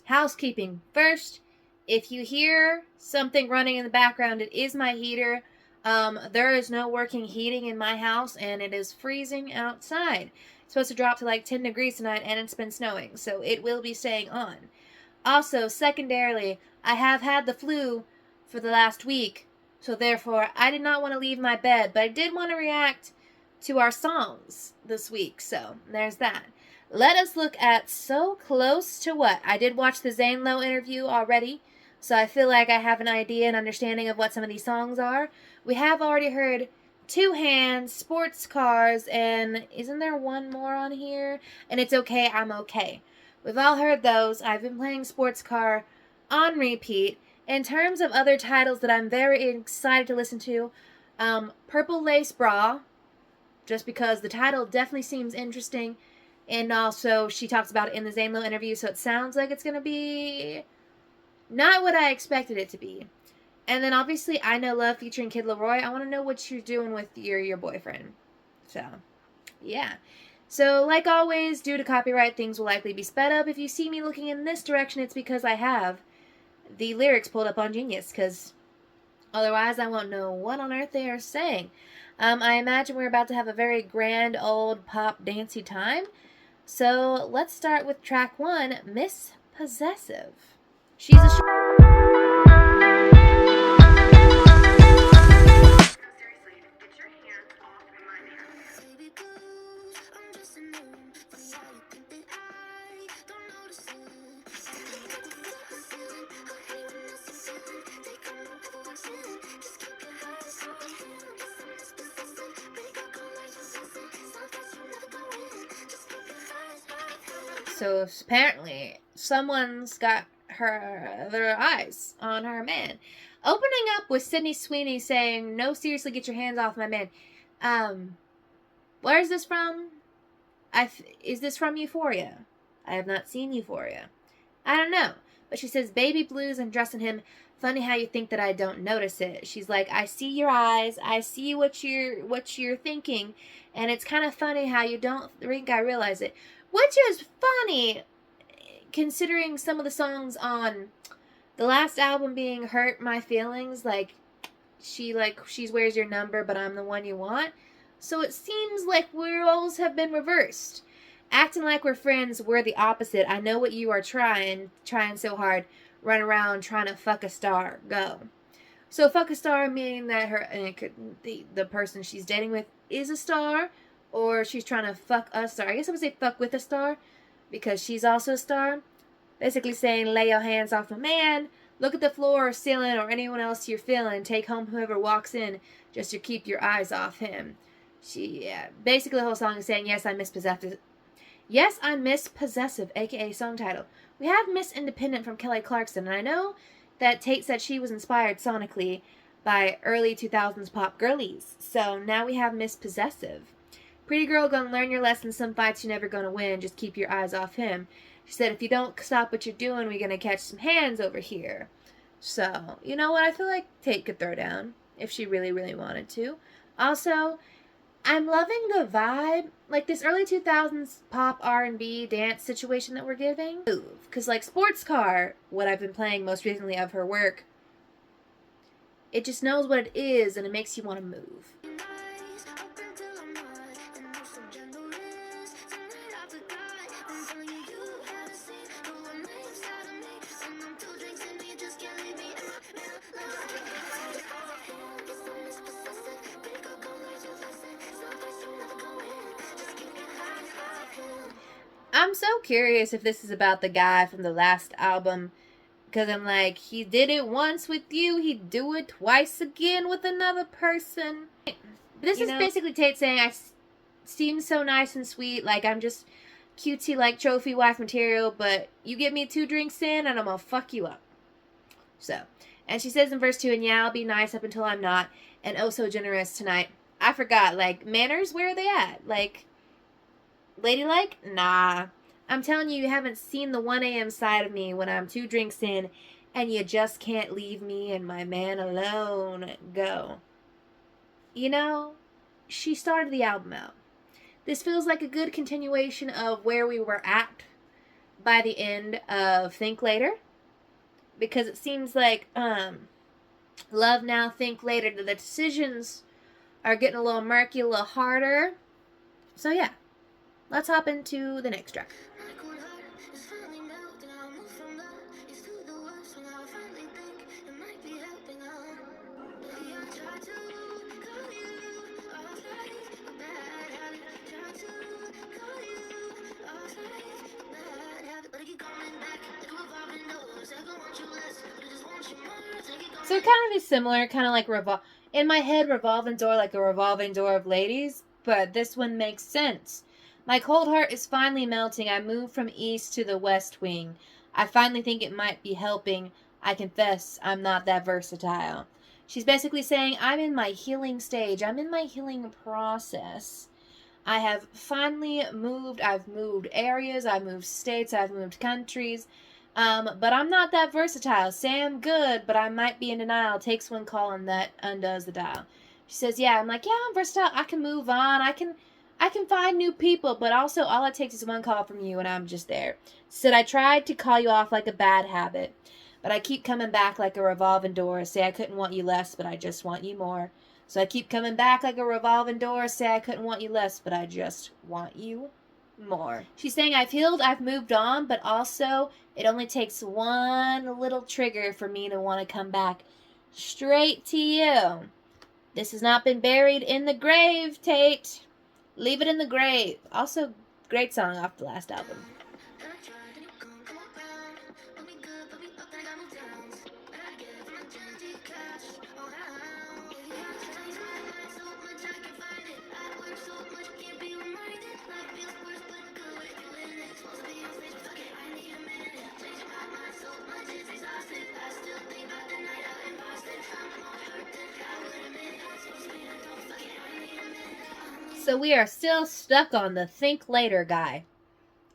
housekeeping. First, if you hear something running in the background, it is my heater. There is no working heating in my house, and it is freezing outside. It's supposed to drop to like 10 degrees tonight, and it's been snowing, so it will be staying on. Also, secondarily, I have had the flu for the last week, so therefore I did not want to leave my bed, but I did want to react to our songs this week, so there's that. Let us look at So Close to What. I did watch the Zane Lowe interview already, so I feel like I have an idea and understanding of what some of these songs are. We have already heard Two Hands, Sports Cars, and isn't there one more on here? And It's Okay, I'm Okay. We've all heard those. I've been playing Sports Car on repeat. In terms of other titles that I'm very excited to listen to, Purple Lace Bra, just because the title definitely seems interesting. And also, she talks about it in the Zane Lowe interview, so it sounds like it's going to be not what I expected it to be. And then, obviously, I Know Love featuring Kid Laroi. I want to know what you're doing with your boyfriend. So, yeah. So, like always, due to copyright, things will likely be sped up. If you see me looking in this direction, it's because I have the lyrics pulled up on Genius, because otherwise I won't know what on earth they are saying. I imagine we're about to have a very grand old pop dancey time. So let's start with track 1, Miss Possessive. She's a So apparently, someone's got their eyes on her man. Opening up with Sydney Sweeney saying, "No, seriously, get your hands off my man." Where is this from? Is this from Euphoria? I have not seen Euphoria. I don't know. But she says, "Baby blues and dressing him. Funny how you think that I don't notice it." She's like, "I see your eyes. I see what you're thinking, and it's kind of funny how you don't think I realize it." Which is funny, considering some of the songs on the last album being Hurt My Feelings, she's Where's Your Number, but I'm the one you want. So it seems like we roles have been reversed. Acting like we're friends, we're the opposite. I know what you are trying so hard, run around trying to fuck a star, go. So fuck a star meaning that the person she's dating with is a star, or she's trying to fuck a star. I guess I would say fuck with a star, because she's also a star. Basically saying, lay your hands off a man, look at the floor or ceiling or anyone else you're feeling, take home whoever walks in, just to keep your eyes off him. Basically the whole song is saying, yes, I'm Miss Possessive. Yes, I'm Miss Possessive, aka song title. We have Miss Independent from Kelly Clarkson, and I know that Tate said she was inspired sonically by early 2000s pop girlies. So now we have Miss Possessive. Pretty girl gonna learn your lesson, some fights you're never gonna win, just keep your eyes off him. She said, if you don't stop what you're doing, we're gonna catch some hands over here. So, you know what, I feel like Tate could throw down, if she really, really wanted to. Also, I'm loving the vibe, like this early 2000s pop R&B dance situation that we're giving. Because like Sports Car, what I've been playing most recently of her work, it just knows what it is and it makes you want to move. I'm so curious if this is about the guy from the last album, because I'm like, he did it once with you, he'd do it twice again with another person. This is basically Tate saying, I seem so nice and sweet, like I'm just cutesy like trophy wife material, but you get me 2 drinks in and I'm gonna fuck you up. So, and she says in verse 2, and yeah, I'll be nice up until I'm not, and oh so generous tonight. I forgot, like, manners, where are they at? Like, ladylike? Nah. I'm telling you, you haven't seen the 1 a.m. side of me when I'm 2 drinks in and you just can't leave me and my man alone. Go. You know, she started the album out. This feels like a good continuation of where we were at by the end of Think Later, because it seems like Love Now, Think Later, the decisions are getting a little murky, a little harder. So yeah, let's hop into the next track. So it kind of is similar, kind of like in my head, Revolving Door, like a revolving door of ladies, but this one makes sense. My cold heart is finally melting. I moved from east to the west wing. I finally think it might be helping. I confess I'm not that versatile. She's basically saying, I'm in my healing stage. I'm in my healing process. I have finally moved. I've moved areas. I've moved states. I've moved countries. But I'm not that versatile. Say I'm good, but I might be in denial. Takes one call and that undoes the dial. She says, yeah. I'm like, yeah, I'm versatile. I can move on. I can find new people, but also all it takes is one call from you and I'm just there. She said, I tried to call you off like a bad habit, but I keep coming back like a revolving door. Say I couldn't want you less, but I just want you more. So I keep coming back like a revolving door. Say I couldn't want you less, but I just want you more. She's saying, I've healed, I've moved on, but also it only takes one little trigger for me to want to come back straight to you. This has not been buried in the grave, Tate. Leave it in the grave. Also, great song off the last album. So we are still stuck on the Think Later guy.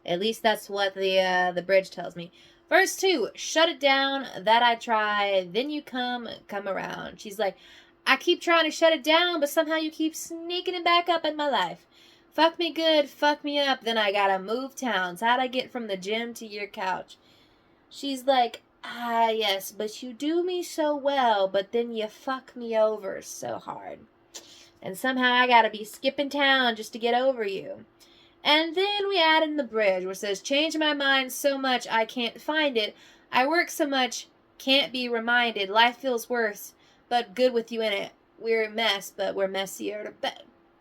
At least that's what the bridge tells me. Verse 2, shut it down, that I try, then you come around. She's like, I keep trying to shut it down, but somehow you keep sneaking it back up in my life. Fuck me good, fuck me up, then I gotta move towns. How'd I get from the gym to your couch? She's like, ah, yes, but you do me so well, but then you fuck me over so hard. And somehow I gotta be skipping town just to get over you. And then we add in the bridge where it says, change my mind so much I can't find it. I work so much, can't be reminded. Life feels worse, but good with you in it. We're a mess, but we're messier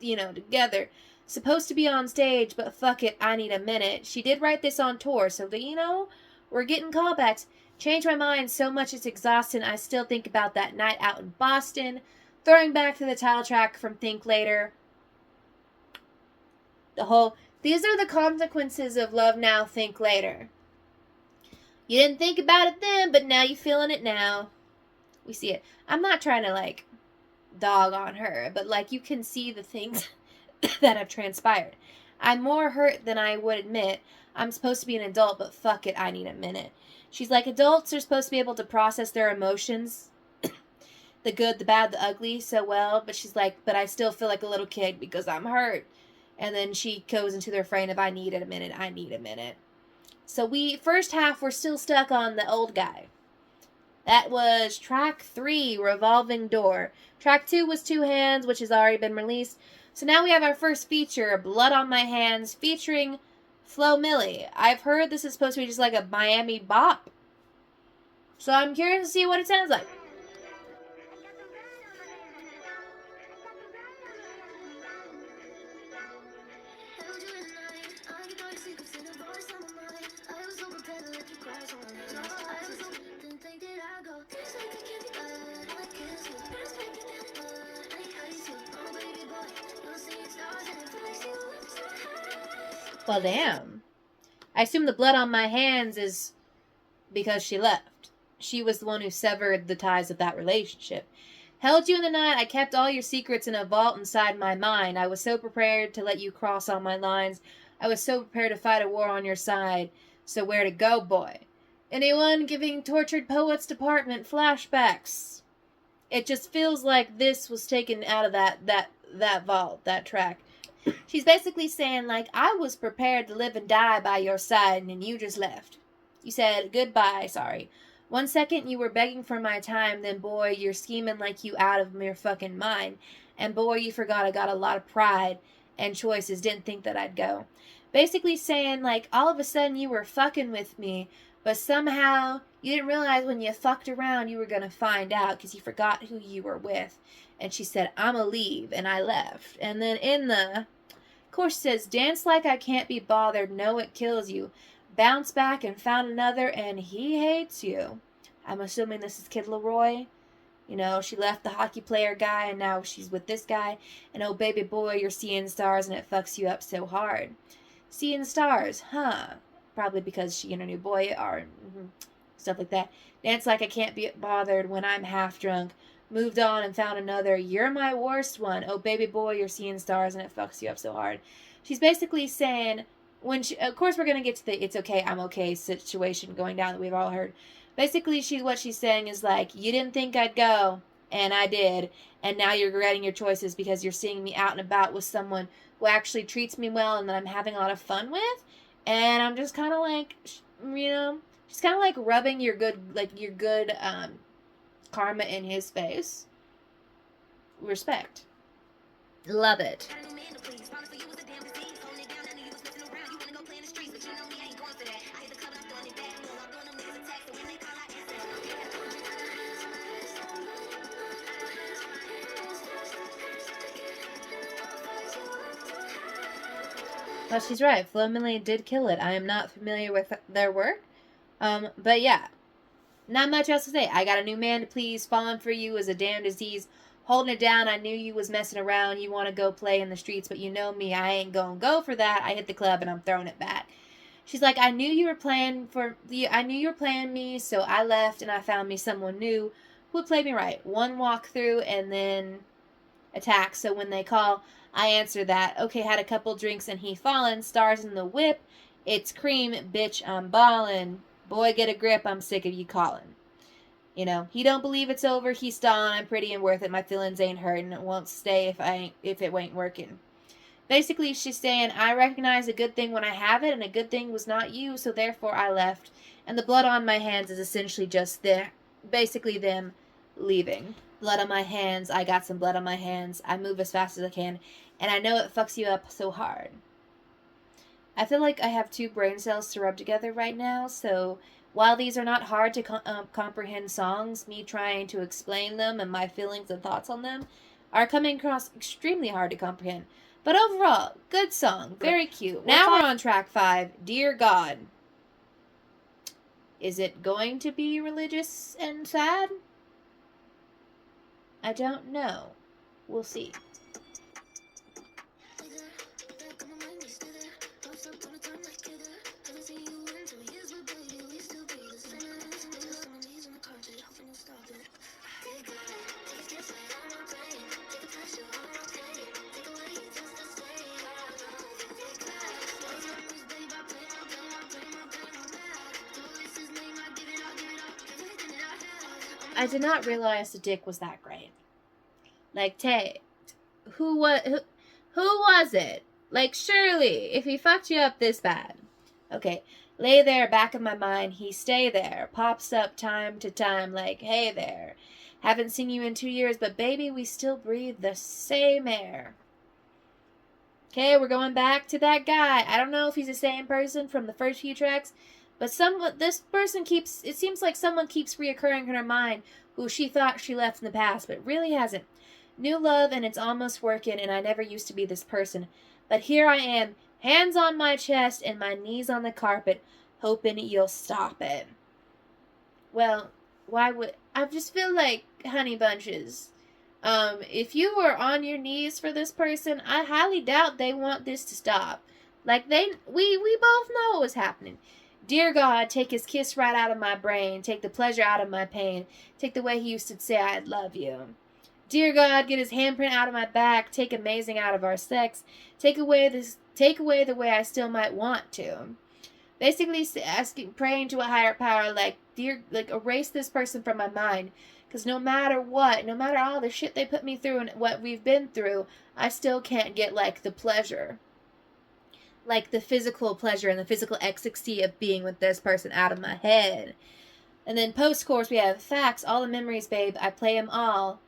together. Supposed to be on stage, but fuck it, I need a minute. She did write this on tour, so we're getting callbacks. Change my mind so much it's exhausting. I still think about that night out in Boston. Throwing back to the title track from Think Later. These are the consequences of Love Now, Think Later. You didn't think about it then, but now you're feeling it now. We see it. I'm not trying to, dog on her, but, you can see the things that have transpired. I'm more hurt than I would admit. I'm supposed to be an adult, but fuck it, I need a minute. She's like, adults are supposed to be able to process their emotions, the good, the bad, the ugly, so well, but she's like, but I still feel like a little kid because I'm hurt. And then she goes into the refrain of, I need a minute. So first half, we're still stuck on the old guy. That was track 3, Revolving Door. Track 2 was Two Hands, which has already been released. So now we have our first feature, Blood on My Hands, featuring Flo Milli. I've heard this is supposed to be just like a Miami bop. So I'm curious to see what it sounds like. Well, damn. I assume the blood on my hands is because she left. She was the one who severed the ties of that relationship. Held you in the night, I kept all your secrets in a vault inside my mind. I was so prepared to let you cross all my lines. I was so prepared to fight a war on your side. So where to go, boy? Anyone giving tortured poets department flashbacks? It just feels like this was taken out of that vault, that track. She's basically saying, like, I was prepared to live and die by your side, and you just left. You said, goodbye, sorry. 1 second you were begging for my time, then boy, you're scheming like you out of your fucking mind. And boy, you forgot I got a lot of pride and choices, didn't think that I'd go. Basically saying, like, all of a sudden you were fucking with me, but somehow you didn't realize when you fucked around you were going to find out because you forgot who you were with. And she said, I'ma leave, and I left. And then in the course says, dance like I can't be bothered, know it kills you. Bounce back and found another, and he hates you. I'm assuming this is Kid Leroy. You know, she left the hockey player guy, and now she's with this guy. And oh, baby boy, you're seeing stars, and it fucks you up so hard. Seeing stars, huh? Probably because she and her new boy are stuff like that. Dance like I can't be bothered when I'm half drunk. Moved on and found another. You're my worst one. Oh, baby boy, you're seeing stars, and it fucks you up so hard. She's basically saying, when she, of course, we're going to get to the it's okay, I'm okay situation going down that we've all heard. Basically, what she's saying is like, you didn't think I'd go, and I did, and now you're regretting your choices because you're seeing me out and about with someone who actually treats me well and that I'm having a lot of fun with, and I'm just kind of like, you know, she's kind of like rubbing your good karma in his face. Respect. Love it. Well, she's right. Flo and Millie did kill it. I am not familiar with their work. But yeah. Not much else to say. I got a new man to please. Falling for you is a damn disease. Holding it down. I knew you was messing around. You want to go play in the streets, but you know me. I ain't gonna go for that. I hit the club and I'm throwing it back. She's like, I knew you were playing me, so I left and I found me someone new who would play me right. One walk through and then attack. So when they call, I answer that. Okay, had a couple drinks and he fallen. Stars in the whip. It's cream, bitch, I'm ballin'. Boy, get a grip, I'm sick of you calling. You know, he don't believe it's over, he's stalling, I'm pretty and worth it, my feelings ain't hurting, it won't stay if it ain't working. Basically, she's saying, I recognize a good thing when I have it, and a good thing was not you, so therefore I left. And the blood on my hands is essentially just basically them leaving. Blood on my hands, I got some blood on my hands, I move as fast as I can, and I know it fucks you up so hard. I feel like I have two brain cells to rub together right now, so while these are not hard to comprehend songs, me trying to explain them and my feelings and thoughts on them are coming across extremely hard to comprehend. But overall, good song, very cute. Now we're on track 5, Dear God. Is it going to be religious and sad? I don't know. We'll see. I did not realize the dick was that great. Like, who was it? Like, surely, if he fucked you up this bad. Okay, lay there, back of my mind, he stay there, pops up time to time, like, hey there. Haven't seen you in 2 years, but baby, we still breathe the same air. Okay, we're going back to that guy. I don't know if he's the same person from the first few tracks, but it seems like someone keeps reoccurring in her mind who she thought she left in the past, but really hasn't. New love, and it's almost working, and I never used to be this person. But here I am, hands on my chest and my knees on the carpet, hoping you'll stop it. Well, I just feel like Honey Bunches. If you were on your knees for this person, I highly doubt they want this to stop. Like, we both know what was happening. Dear God, take his kiss right out of my brain. Take the pleasure out of my pain. Take the way he used to say I'd love you. Dear God, get his handprint out of my back. Take amazing out of our sex. Take away the way I still might want to. Basically asking, praying to a higher power, like, dear, like, erase this person from my mind. Because no matter what, no matter all the shit they put me through and what we've been through, I still can't get, like, the pleasure. Like, the physical pleasure and the physical ecstasy of being with this person out of my head. And then post-chorus, we have facts, all the memories, babe. I play them all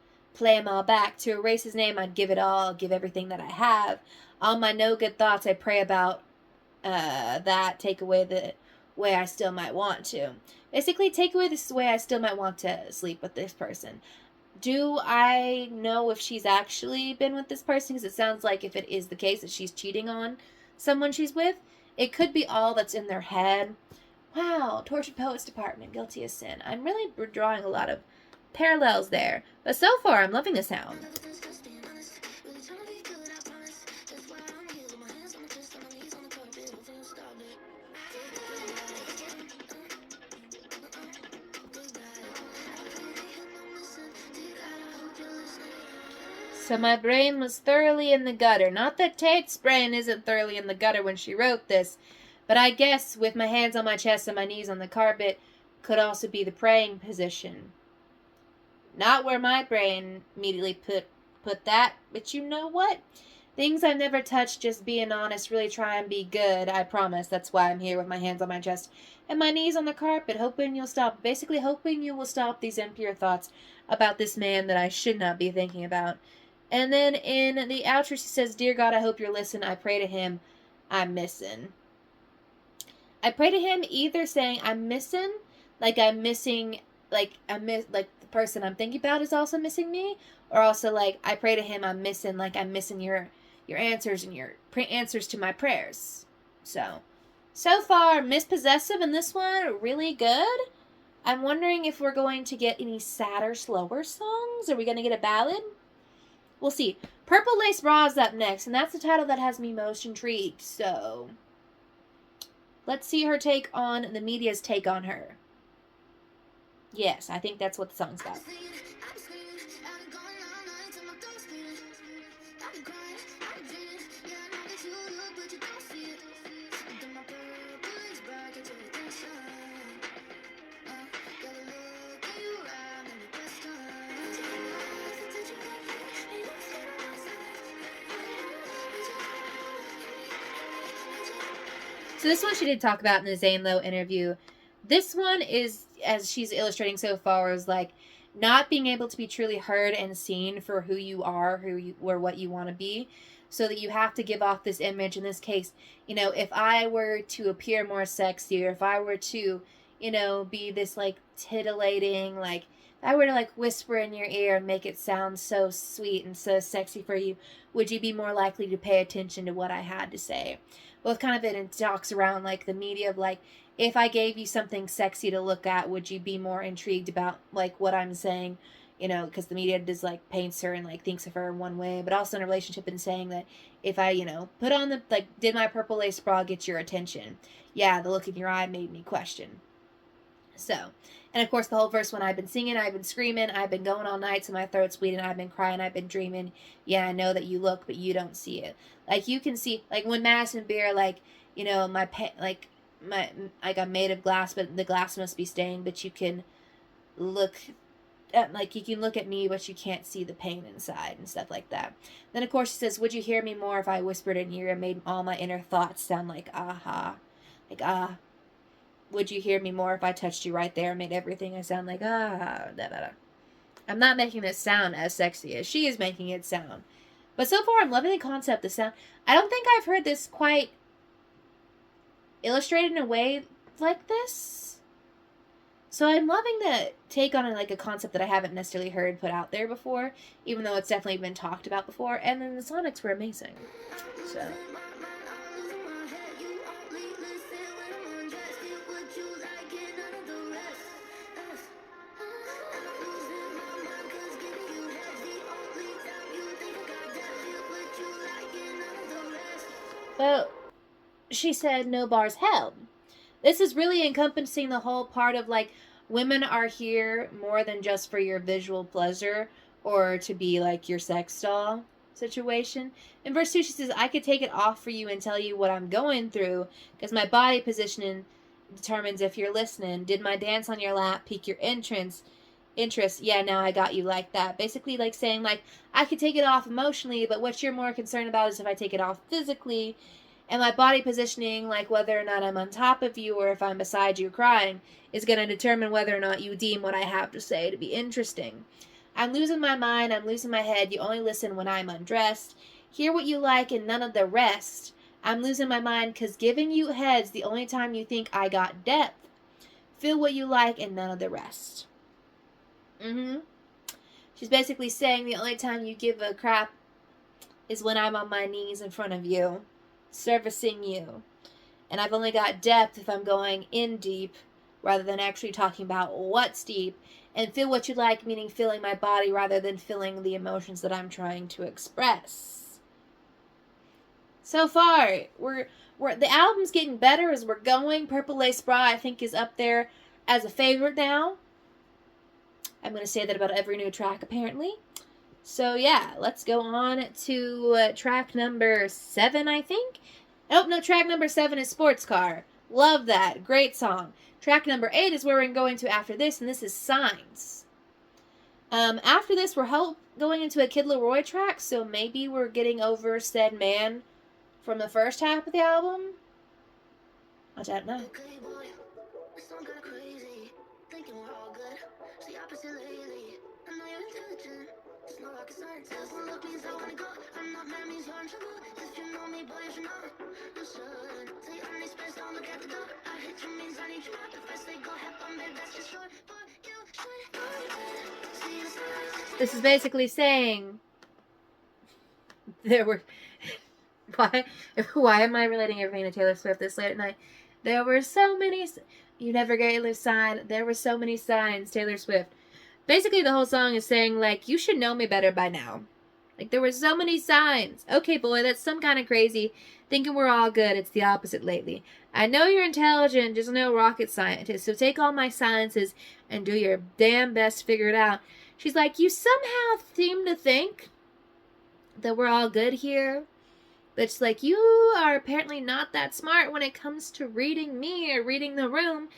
back. To erase his name, I'd give it all, give everything that I have. All my no good thoughts, I pray about that. Take away the way I still might want to. Basically, take away this way I still might want to sleep with this person. Do I know if she's actually been with this person? Because it sounds like if it is the case that she's cheating on someone she's with, it could be all that's in their head. Wow, Tortured Poets Department, guilty as sin. I'm really drawing a lot of parallels there. But so far, I'm loving the sound. So my brain was thoroughly in the gutter. Not that Tate's brain isn't thoroughly in the gutter when she wrote this, but I guess with my hands on my chest and my knees on the carpet could also be the praying position. Not where my brain immediately put that, but you know what? Things I've never touched, just being honest, really try and be good, I promise. That's why I'm here with my hands on my chest and my knees on the carpet, hoping you'll stop, basically hoping you will stop these impure thoughts about this man that I should not be thinking about. And then in the outro, she says, Dear God, I hope you're listening. I pray to him. I'm missing. I pray to him either saying I'm missing, like I'm missing, like like the person I'm thinking about is also missing me, or also like I pray to him I'm missing, like I'm missing your answers and your answers to my prayers. So far, Miss Possessive in this one, really good. I'm wondering if we're going to get any sadder, slower songs. Are we going to get a ballad? We'll see. Purple Lace Bra is up next, and that's the title that has me most intrigued. So, let's see her take on the media's take on her. Yes, I think that's what the song's about. So this one she did talk about in the Zane Lowe interview. This one is, as she's illustrating so far, is like not being able to be truly heard and seen for who you are, or what you want to be. So that you have to give off this image. In this case, you know, if I were to appear more sexy, or if I were to, you know, be this like titillating, like if I were to like whisper in your ear and make it sound so sweet and so sexy for you, would you be more likely to pay attention to what I had to say? Both kind of it talks around like the media of like, if I gave you something sexy to look at, would you be more intrigued about like what I'm saying? You know, because the media does like paints her and like thinks of her in one way, but also in a relationship and saying that if I, you know, put on the, like, did my purple lace bra get your attention? Yeah, the look in your eye made me question. So, and of course the whole verse, when I've been singing, I've been screaming, I've been going all night so my throat's bleeding, I've been crying, I've been dreaming. Yeah, I know that you look, but you don't see it. Like, you can see, like, when Madison Beer, like, you know, I'm made of glass, but the glass must be stained, but you can look at, like, you can look at me, but you can't see the pain inside and stuff like that. Then, of course, she says, would you hear me more if I whispered in your ear and made all my inner thoughts sound like, aha. Like, ah. Would you hear me more if I touched you right there and made everything I sound like, ah, da, da, da. I'm not making this sound as sexy as she is making it sound. But so far, I'm loving the concept, the sound. I don't think I've heard this quite illustrated in a way like this. So I'm loving the take on like a concept that I haven't necessarily heard put out there before, even though it's definitely been talked about before. And then the sonics were amazing. So... Well, she said no bars held. This is really encompassing the whole part of like, women are here more than just for your visual pleasure or to be like your sex doll. situation. In verse 2, she says, I could take it off for you and tell you what I'm going through, because my body positioning determines if you're listening. Did my dance on your lap pique your interest? Yeah, now I got you like that. Basically, like saying, like, I could take it off emotionally, but what you're more concerned about is if I take it off physically, and my body positioning, like whether or not I'm on top of you or if I'm beside you crying, is going to determine whether or not you deem what I have to say to be interesting. I'm losing my mind, I'm losing my head, you only listen when I'm undressed. Hear what you like and none of the rest. I'm losing my mind because giving you head's the only time you think I got depth. Feel what you like and none of the rest. She's basically saying the only time you give a crap is when I'm on my knees in front of you, servicing you. And I've only got depth if I'm going in deep, rather than actually talking about what's deep. And feel what you like, meaning feeling my body rather than feeling the emotions that I'm trying to express. So far, the album's getting better as we're going. Purple Lace Bra, I think, is up there as a favorite now. I'm going to say that about every new track, apparently. So, yeah, let's go on to track number 7, I think. Oh, no, track number 7 is Sports Car. Love that. Great song. Track number 8 is where we're going to after this, and this is Signs. After this, we're going into a Kid Laroi track, so maybe we're getting over Said Man from the first half of the album. I don't know. Okay, boy. This song kinda crazy. Thinking we're all good. It's the opposite lately. I know you're intelligent. It's no rocket scientist. One look means I wanna go. I'm not mad means you're in trouble. If you know me, boy, you should know. You should. Say I need space, don't look at the door. I hate you means I need you out. The first they go have fun, babe, that's just short. But you should see the signs. This is basically saying there were why am I relating everything to Taylor Swift this late at night? There were so many. You never gave a sign. There were so many signs, Taylor Swift. Basically, the whole song is saying, like, you should know me better by now. Like, there were so many signs. Okay, boy, that's some kind of crazy. Thinking we're all good. It's the opposite lately. I know you're intelligent, just no rocket scientist. So take all my sciences and do your damn best to figure it out. She's like, you somehow seem to think that we're all good here. But it's like, you are apparently not that smart when it comes to reading me or reading the room,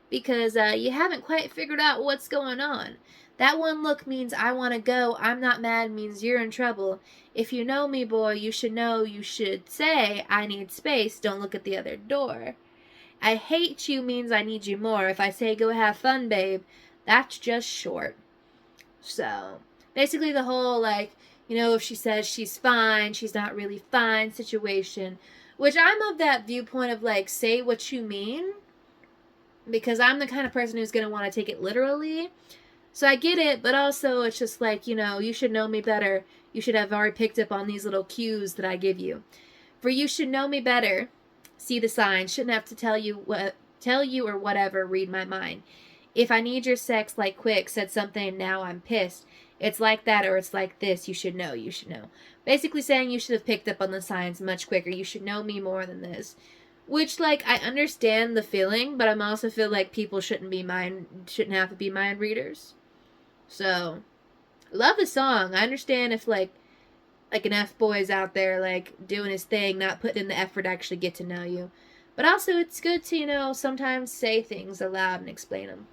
because you haven't quite figured out what's going on. That one look means I want to go. I'm not mad means you're in trouble. If you know me, boy, you should know you should say, I need space, don't look at the other door. I hate you means I need you more. If I say go have fun, babe, that's just short. So, basically the whole, like, you know, if she says she's fine, she's not really fine situation. Which I'm of that viewpoint of, like, say what you mean. Because I'm the kind of person who's going to want to take it literally. So I get it, but also it's just like, you know, you should know me better. You should have already picked up on these little cues that I give you. For you should know me better. See the signs. Shouldn't have to tell you or whatever, read my mind. If I need your sex like quick, said something, now I'm pissed. It's like that or it's like this. You should know. You should know. Basically saying you should have picked up on the signs much quicker. You should know me more than this. Which, like, I understand the feeling, but I also feel like people shouldn't have to be mind readers. So, love the song. I understand if, like an F-boy's out there, like, doing his thing, not putting in the effort to actually get to know you. But also, it's good to, you know, sometimes say things aloud and explain them.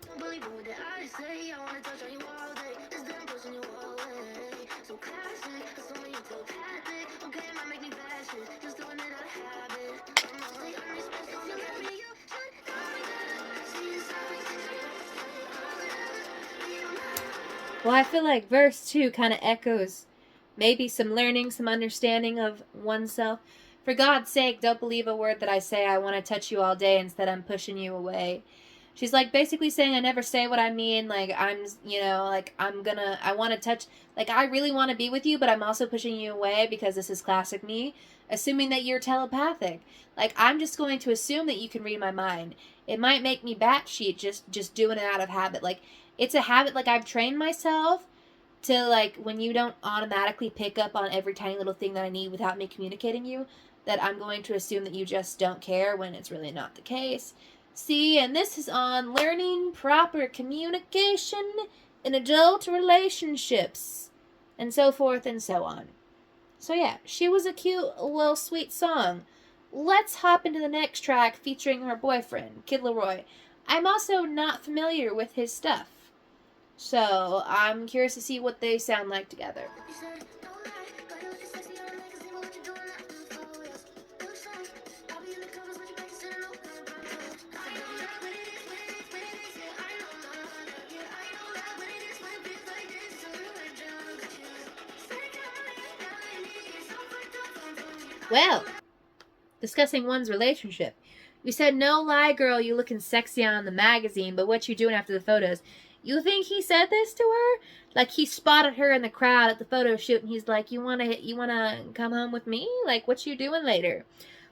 Well, I feel like verse 2 kind of echoes maybe some learning, some understanding of oneself. For God's sake, don't believe a word that I say. I want to touch you all day. Instead, I'm pushing you away. She's like basically saying I never say what I mean. Like I'm, you know, like I want to touch, like I really want to be with you, but I'm also pushing you away because this is classic me, assuming that you're telepathic. Like I'm just going to assume that you can read my mind. It might make me batshit just doing it out of habit. Like it's a habit. Like I've trained myself to like when you don't automatically pick up on every tiny little thing that I need without me communicating you, that I'm going to assume that you just don't care when it's really not the case. See, and this is on learning proper communication in adult relationships, and so forth and so on. So yeah, she was a cute little sweet song. Let's hop into the next track featuring her boyfriend, Kid Leroy. I'm also not familiar with his stuff, so I'm curious to see what they sound like together. Well, discussing one's relationship. You said, no lie, girl, you looking sexy on the magazine, but what you doing after the photos? You think he said this to her? Like, he spotted her in the crowd at the photo shoot, and he's like, you wanna come home with me? Like, what you doing later?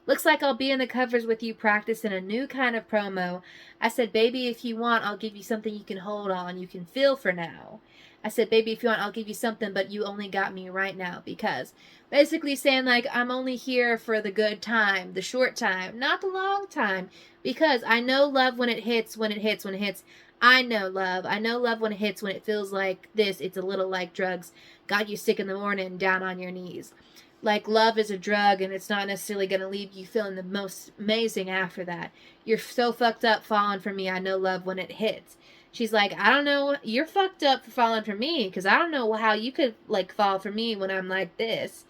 Looks like I'll be in the covers with you practicing a new kind of promo. I said, baby, if you want, I'll give you something you can hold on, you can feel for now. I said, baby, if you want, I'll give you something, but you only got me right now because. Basically saying, like, I'm only here for the good time, the short time, not the long time. Because I know love when it hits, when it hits, when it hits. I know love. I know love when it hits, when it feels like this. It's a little like drugs. Got you sick in the morning, down on your knees. Like, love is a drug, and it's not necessarily going to leave you feeling the most amazing after that. You're so fucked up falling for me. I know love when it hits. She's like, I don't know. You're fucked up for falling for me, because I don't know how you could, like, fall for me when I'm like this.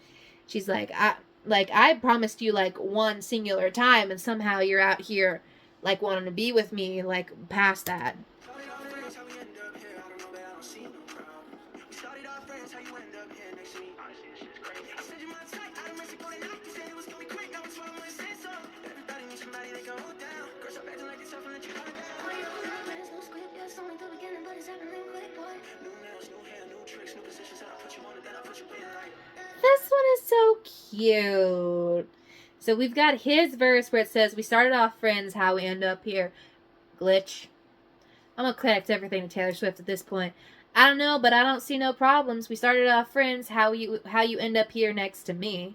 She's like, I promised you, like, one singular time, and somehow you're out here, like, wanting to be with me, like, past that. This one is so cute. So we've got his verse where it says, we started off friends, how we end up here. Glitch. I'm going to connect everything to Taylor Swift at this point. I don't know, but I don't see no problems. We started off friends, how you end up here next to me.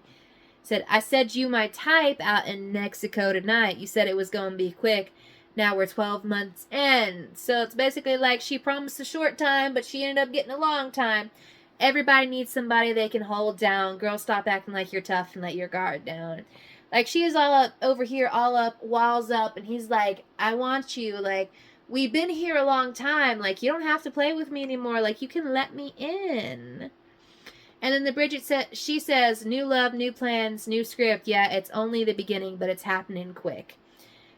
Said, I said you my type out in Mexico tonight. You said it was going to be quick. Now we're 12 months in. So it's basically like she promised a short time, but she ended up getting a long time. Everybody needs somebody they can hold down. Girl, stop acting like you're tough and let your guard down. Like, she is all up over here, all up, walls up, and he's like, I want you. Like, we've been here a long time. Like, you don't have to play with me anymore. Like, you can let me in. And then the Bridget she says, new love, new plans, new script. Yeah, it's only the beginning, but it's happening quick.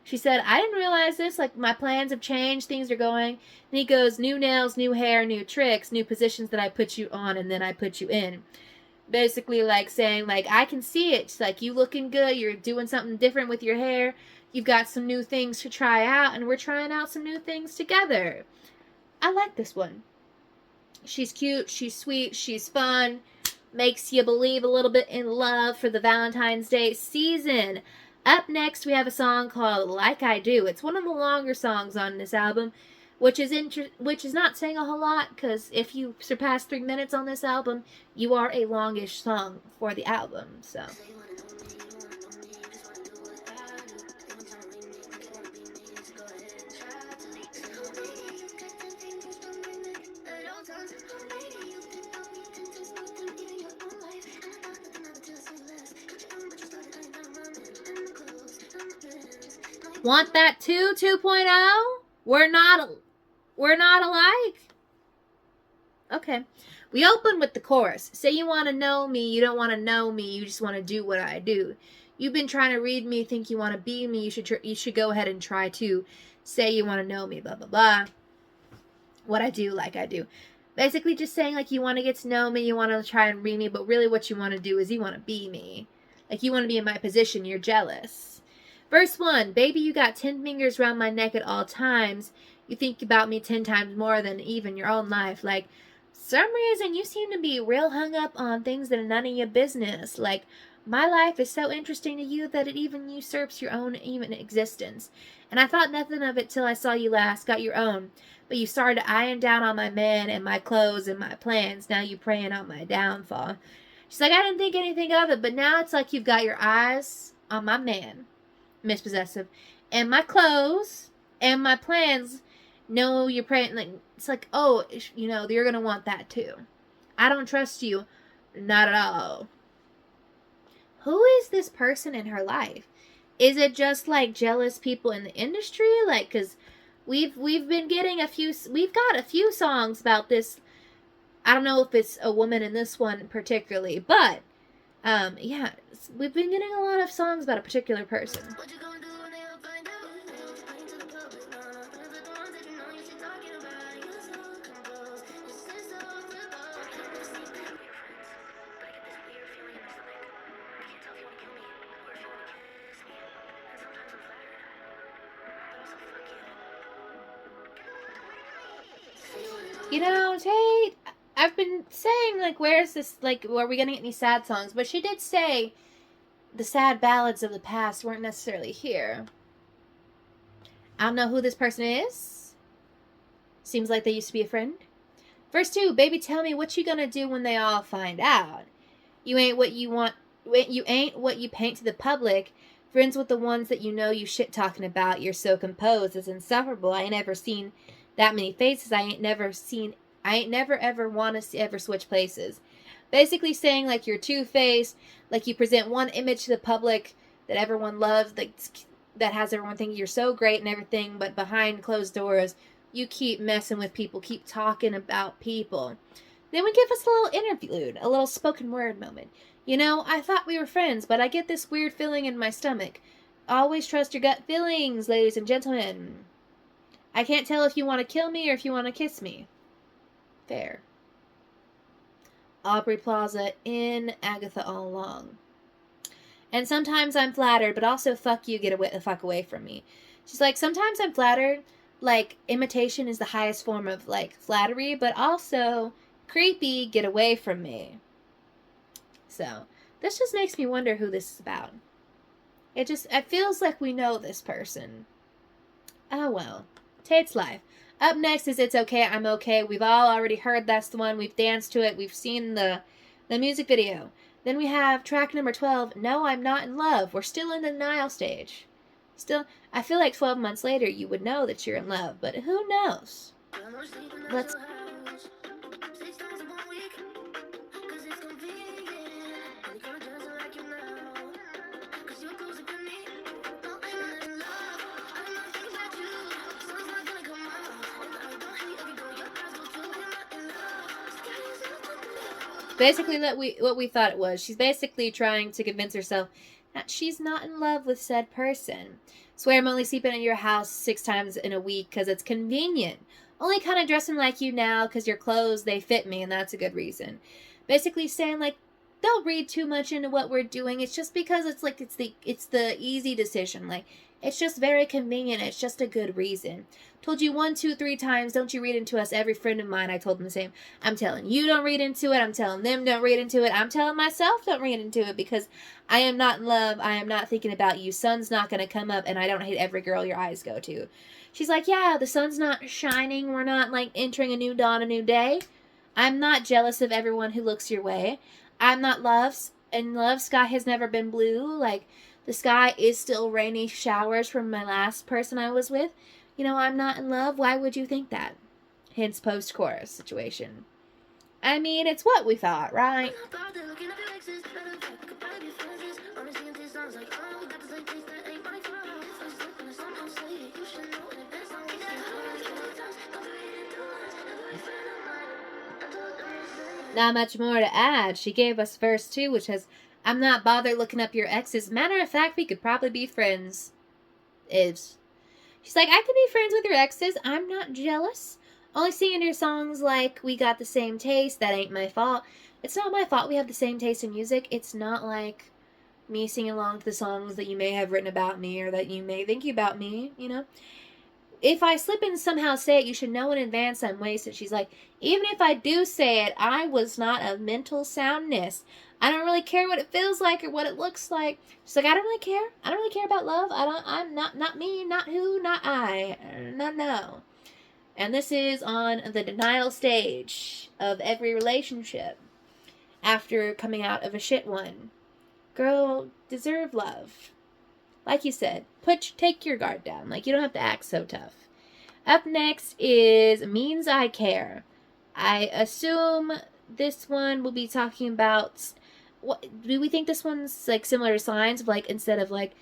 She said, I didn't realize this. Like, my plans have changed. Things are going. And he goes, new nails, new hair, new tricks, new positions that I put you on and then I put you in. Basically, like, saying, like, I can see it. It's like, you looking good. You're doing something different with your hair. You've got some new things to try out, and we're trying out some new things together. I like this one. She's cute. She's sweet. She's fun. Makes you believe a little bit in love for the Valentine's Day season. Up next, we have a song called Like I Do. It's one of the longer songs on this album, which is not saying a whole lot, because if you surpass 3 minutes on this album, you are a longish song for the album. So. Want that too, 2.0? We're not alike. Okay. We open with the chorus. Say you want to know me, you don't want to know me, you just want to do what I do. You've been trying to read me, think you want to be me, you should go ahead and try to. Say you want to know me, blah, blah, blah. What I do, like I do. Basically just saying, like, you want to get to know me, you want to try and read me, but really what you want to do is you want to be me. Like, you want to be in my position, you're jealous. Verse 1, baby, you got 10 fingers around my neck at all times. You think about me 10 times more than even your own life. Like, some reason you seem to be real hung up on things that are none of your business. Like, my life is so interesting to you that it even usurps your own even existence. And I thought nothing of it till I saw you last, got your own. But you started eyeing down on my man and my clothes and my plans. Now you praying on my downfall. She's like, I didn't think anything of it, but now it's like you've got your eyes on my man, Miss Possessive, and my clothes and my plans. No, you're praying. Like, it's like, oh, you know, you're gonna want that too. I don't trust you, not at all. who is this person in her life? Is it just like jealous people in the industry? Like, because we've been getting we've got a few songs about this. I don't know if it's a woman in this one particularly, but yeah, we've been getting a lot of songs about a particular person. You know, Tate, I've been saying, like, where's this, like, are we gonna get any sad songs? But she did say the sad ballads of the past weren't necessarily here. I don't know who this person is. Seems like they used to be a friend. Verse 2, baby, tell me what you gonna do when they all find out. You ain't what you want. You ain't what you paint to the public. Friends with the ones that you know you shit talking about. You're so composed. It's insufferable. I ain't ever seen that many faces. I ain't never ever want to ever switch places. Basically saying, like, you're two-faced, like you present one image to the public that everyone loves, like, that has everyone thinking you're so great and everything, but behind closed doors, you keep messing with people, keep talking about people. Then we give us a little interlude, a little spoken word moment. You know, I thought we were friends, but I get this weird feeling in my stomach. Always trust your gut feelings, ladies and gentlemen. I can't tell if you want to kill me or if you want to kiss me. Fair. Aubrey Plaza in Agatha all along. And sometimes I'm flattered, but also fuck you, get the fuck away from me. She's like, sometimes I'm flattered, like, imitation is the highest form of, like, flattery, but also creepy, get away from me. So, this just makes me wonder who this is about. It feels like we know this person. Oh well. Tate's life. Up next is It's Okay, I'm Okay. We've all already heard that's the one. We've danced to it. We've seen the music video. Then we have track number 12, No, I'm Not in Love. We're still in the denial stage. Still, I feel like 12 months later you would know that you're in love, but who knows? Let's... Basically, what we thought it was. She's basically trying to convince herself that she's not in love with said person. Swear I'm only sleeping at your house 6 times in a week because it's convenient. Only kind of dressing like you now because your clothes, they fit me, and that's a good reason. Basically saying, like, don't read too much into what we're doing. It's just because it's like it's the easy decision. Like, it's just very convenient. It's just a good reason. Told you 1, 2, 3 times, don't you read into us. Every friend of mine, I told them the same. I'm telling you, don't read into it. I'm telling them, don't read into it. I'm telling myself, don't read into it, because I am not in love. I am not thinking about you. Sun's not going to come up, and I don't hate every girl your eyes go to. She's like, yeah, the sun's not shining. We're not, like, entering a new dawn, a new day. I'm not jealous of everyone who looks your way. I'm not in love. Sky has never been blue. Like, the sky is still rainy showers from my last person I was with. You know, I'm not in love. Why would you think that? Hence post-chorus situation. I mean, it's what we thought, right? Not much more to add. She gave us verse 2, which says, I'm not bothered looking up your exes. Matter of fact, we could probably be friends. She's like, I could be friends with your exes. I'm not jealous. Only singing your songs like we got the same taste. That ain't my fault. It's not my fault we have the same taste in music. It's not like me singing along to the songs that you may have written about me or that you may think about me, you know? If I slip and somehow say it, you should know in advance I'm wasted. She's like, even if I do say it, I was not of mental soundness. I don't really care what it feels like or what it looks like. She's like, I don't really care. I don't really care about love. I'm not me, not who, not I. No. And this is on the denial stage of every relationship after coming out of a shit one. Girl, deserve love. Like you said, take your guard down. Like, you don't have to act so tough. Up next is Means I Care. I assume this one will be talking about what do we think this one's like similar to signs of like, instead of like,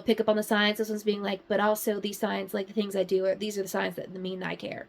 pick up on the signs, this one's being like, but also these signs, like the things I do, these are the signs that mean I care.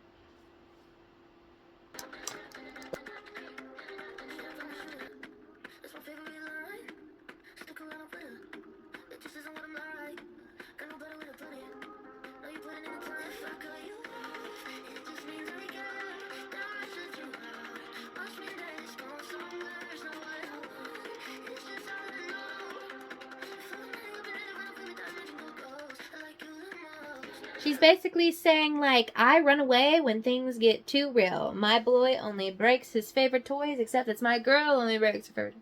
She's basically saying, like, I run away when things get too real. My boy only breaks his favorite toys, except it's my girl only breaks her favorite.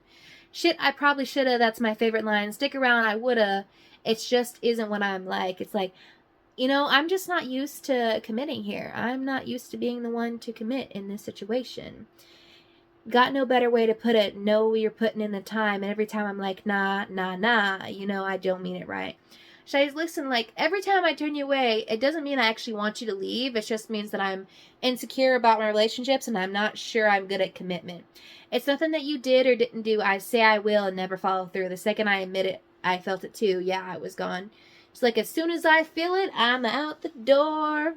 Shit, I probably shoulda. That's my favorite line. Stick around, I woulda. It just isn't what I'm like. It's like, I'm just not used to committing here. I'm not used to being the one to commit in this situation. Got no better way to put it. No, you're putting in the time. And every time I'm like, nah, nah, nah, I don't mean it right. Shai's, listen, like, every time I turn you away, it doesn't mean I actually want you to leave. It just means that I'm insecure about my relationships and I'm not sure I'm good at commitment. It's nothing that you did or didn't do. I say I will and never follow through. The second I admit it, I felt it too. Yeah, I was gone. It's like, as soon as I feel it, I'm out the door.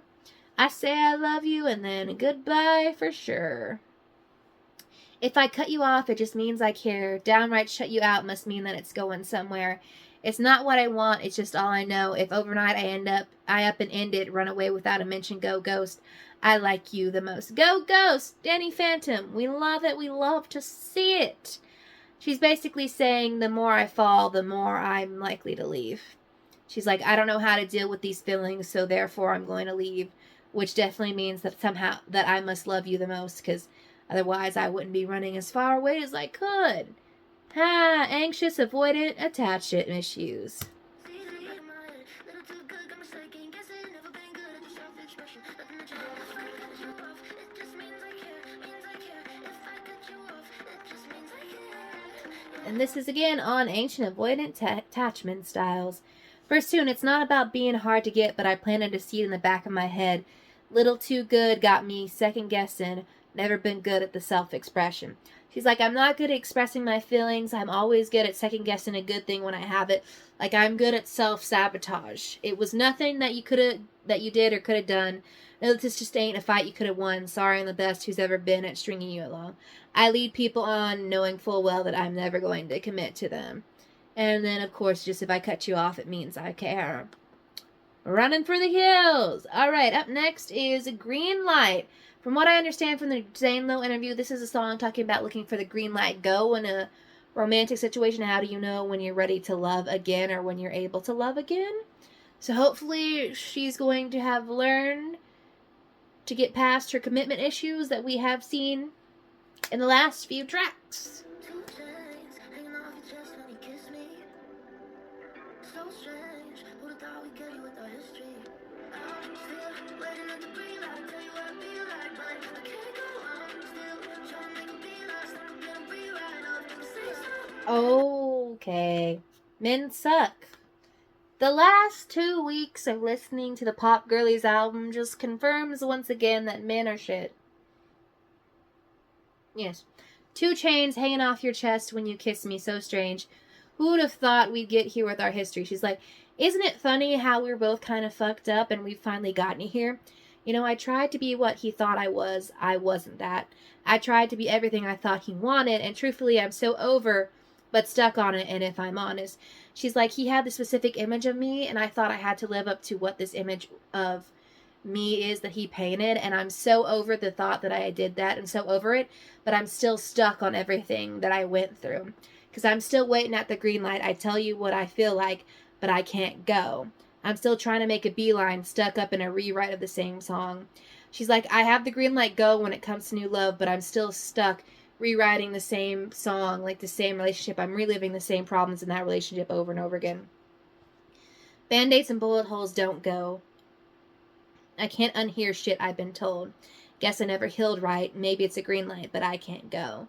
I say I love you and then goodbye for sure. If I cut you off, it just means I care. Downright shut you out must mean that it's going somewhere. It's not what I want, it's just all I know. If overnight I up and end it, run away without a mention, go ghost. I like you the most. Go ghost! Danny Phantom. We love it. We love to see it. She's basically saying the more I fall, the more I'm likely to leave. She's like, I don't know how to deal with these feelings, so therefore I'm going to leave. Which definitely means that somehow that I must love you the most, because otherwise I wouldn't be running as far away as I could. Anxious, avoidant, attachment issues. And this is again on ancient avoidant attachment styles. First tune, it's not about being hard to get, but I planted a seed in the back of my head. Little too good got me second guessing. Never been good at the self-expression. She's like, I'm not good at expressing my feelings. I'm always good at second-guessing a good thing when I have it. Like, I'm good at self-sabotage. It was nothing that you did or could have done. No, this just ain't a fight you could have won. Sorry, I'm the best who's ever been at stringing you along. I lead people on knowing full well that I'm never going to commit to them. And then, of course, just if I cut you off, it means I care. Running for the hills. All right, up next is Greenlight. From what I understand from the Zane Lowe interview, this is a song talking about looking for the green light go in a romantic situation. How do you know when you're ready to love again or when you're able to love again? So hopefully she's going to have learned to get past her commitment issues that we have seen in the last few tracks. Okay. Men suck. The last 2 weeks of listening to the Pop Girlies album just confirms once again that men are shit. Yes. 2 chains hanging off your chest when you kiss me, so strange. Who would have thought we'd get here with our history? She's like, isn't it funny how we're both kind of fucked up and we've finally gotten here? I tried to be what he thought I was. I wasn't that. I tried to be everything I thought he wanted, and truthfully, I'm so over but stuck on it, and if I'm honest. She's like, he had the specific image of me, and I thought I had to live up to what this image of me is that he painted, and I'm so over the thought that I did that, and so over it, but I'm still stuck on everything that I went through. Because I'm still waiting at the green light. I tell you what I feel like, but I can't go. I'm still trying to make a beeline, stuck up in a rewrite of the same song. She's like, I have the green light go when it comes to new love, but I'm still stuck rewriting the same song, like the same relationship. I'm reliving the same problems in that relationship over and over again. Band-aids and bullet holes don't go. I can't unhear shit I've been told. Guess I never healed right. Maybe it's a green light, but I can't go.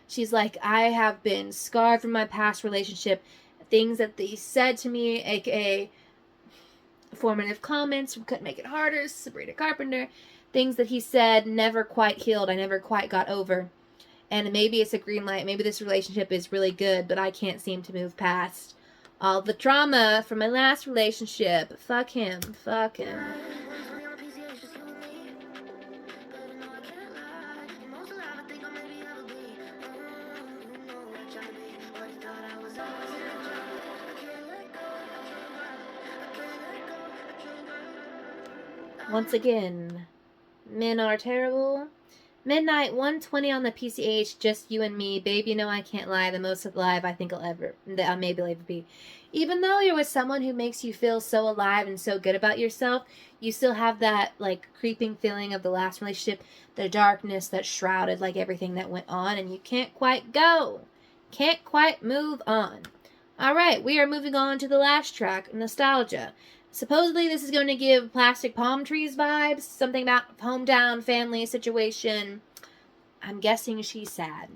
She's like, I have been scarred from my past relationship. Things that they said to me, aka formative comments from Couldn't Make It Harder, Sabrina Carpenter. Things that he said never quite healed. I never quite got over. And maybe it's a green light. Maybe this relationship is really good, but I can't seem to move past all the trauma from my last relationship. Fuck him. Fuck him. Once again, men are terrible. Midnight, 1:20 on the PCH, just you and me. Babe, you know I can't lie. The most alive I think I'll maybe ever be. Even though you're with someone who makes you feel so alive and so good about yourself, you still have that, like, creeping feeling of the last relationship, the darkness that shrouded, like, everything that went on, and you can't quite go. Can't quite move on. Alright, we are moving on to the last track, Nostalgia. Supposedly this is going to give plastic palm trees vibes, something about hometown family situation. I'm guessing she's sad.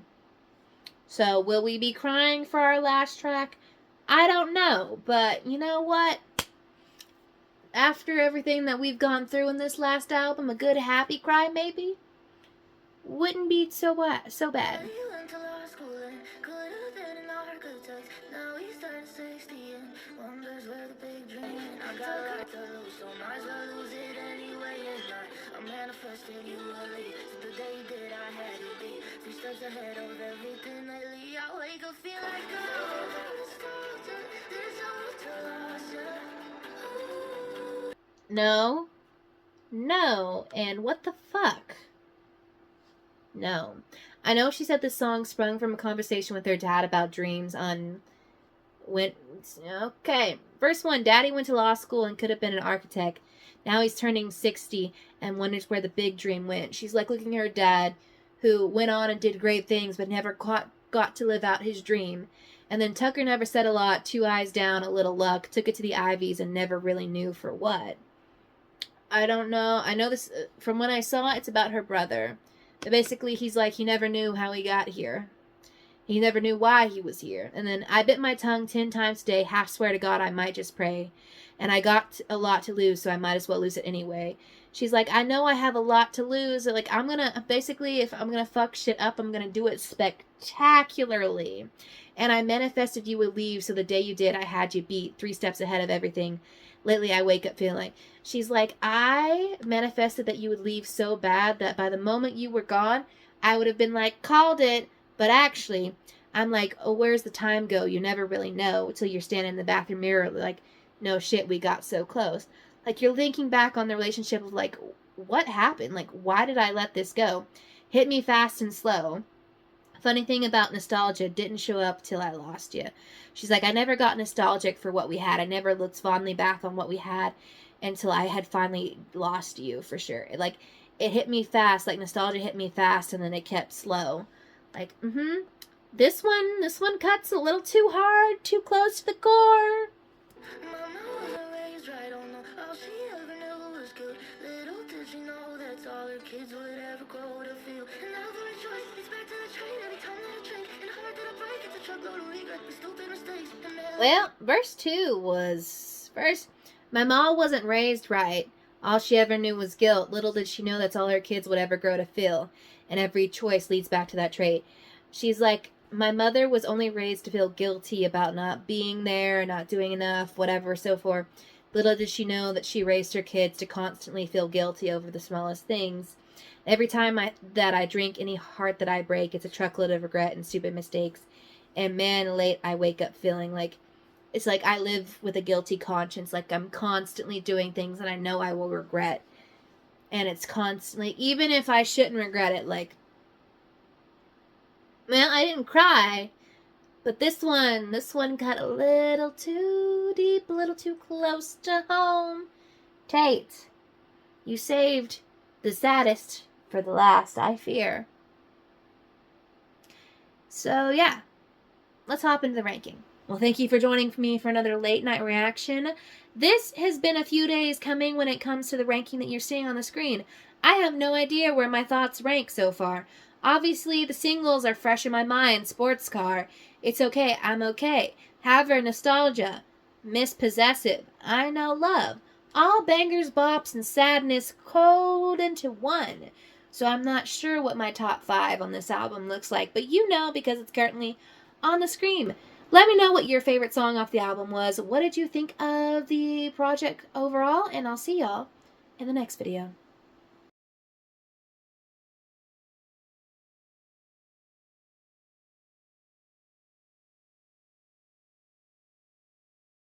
So will we be crying for our last track? I don't know, but you know what? After everything that we've gone through in this last album, a good happy cry maybe wouldn't be so bad. No. No. And what the fuck? No. I know she said this song sprung from a conversation with her dad about dreams on... Okay. Verse 1. Daddy went to law school and could have been an architect. Now he's turning 60 and wonders where the big dream went. She's like looking at her dad, who went on and did great things but never got to live out his dream. And then Tucker never said a lot, 2 eyes down, a little luck, took it to the Ivies and never really knew for what. I don't know. I know this, from when I saw it, it's about her brother. But basically, he's like, he never knew how he got here. He never knew why he was here. And then, I bit my tongue 10 times a day, half swear to God I might just pray. And I got a lot to lose, so I might as well lose it anyway. She's like, I know I have a lot to lose. Like, I'm gonna, basically, if I'm gonna fuck shit up, I'm gonna do it spectacularly. And I manifested you would leave, so the day you did, I had you beat 3 steps ahead of everything. Lately, I wake up feeling like... She's like, I manifested that you would leave so bad that by the moment you were gone, I would have been like, called it. But actually, I'm like, oh, where's the time go? You never really know until you're standing in the bathroom mirror like, no shit, we got so close. Like, you're thinking back on the relationship of like, what happened? Like, why did I let this go? Hit me fast and slow. Funny thing about nostalgia, didn't show up till I lost you. She's like, I never got nostalgic for what we had. I never looked fondly back on what we had until I had finally lost you, for sure. Like, it hit me fast. Like, nostalgia hit me fast, and then it kept slow. Like, This one cuts a little too hard, too close to the core. Mama was raised right on the all she ever knew was good. Little did she know that's all her kids would ever grow to feel. And now the choice, it's back to the train every time that I drink. And heart that I break, it's a truckload of regret, the stupid mistakes. Well, verse 2 was first. My mom wasn't raised right. All she ever knew was guilt. Little did she know that's all her kids would ever grow to feel. And every choice leads back to that trait. She's like, my mother was only raised to feel guilty about not being there, not doing enough, whatever, so forth. Little did she know that she raised her kids to constantly feel guilty over the smallest things. Every time that I drink, any heart that I break, it's a truckload of regret and stupid mistakes. And man, late I wake up feeling like, it's like I live with a guilty conscience. Like I'm constantly doing things that I know I will regret. And it's constantly, even if I shouldn't regret it, like, well, I didn't cry. But this one got a little too deep, a little too close to home. Tate, you saved the saddest for the last, I fear. So, yeah. Let's hop into the ranking. Well, thank you for joining me for another late night reaction. This has been a few days coming when it comes to the ranking that you're seeing on the screen. I have no idea where my thoughts rank so far. Obviously, the singles are fresh in my mind. Sports Car, It's Okay, I'm Okay, However, Nostalgia, Miss Possessive, I Know Love. All bangers, bops, and sadness cold into one. So I'm not sure what my top 5 on this album looks like, but you know because it's currently on the screen. Let me know what your favorite song off the album was. What did you think of the project overall? And I'll see y'all in the next video.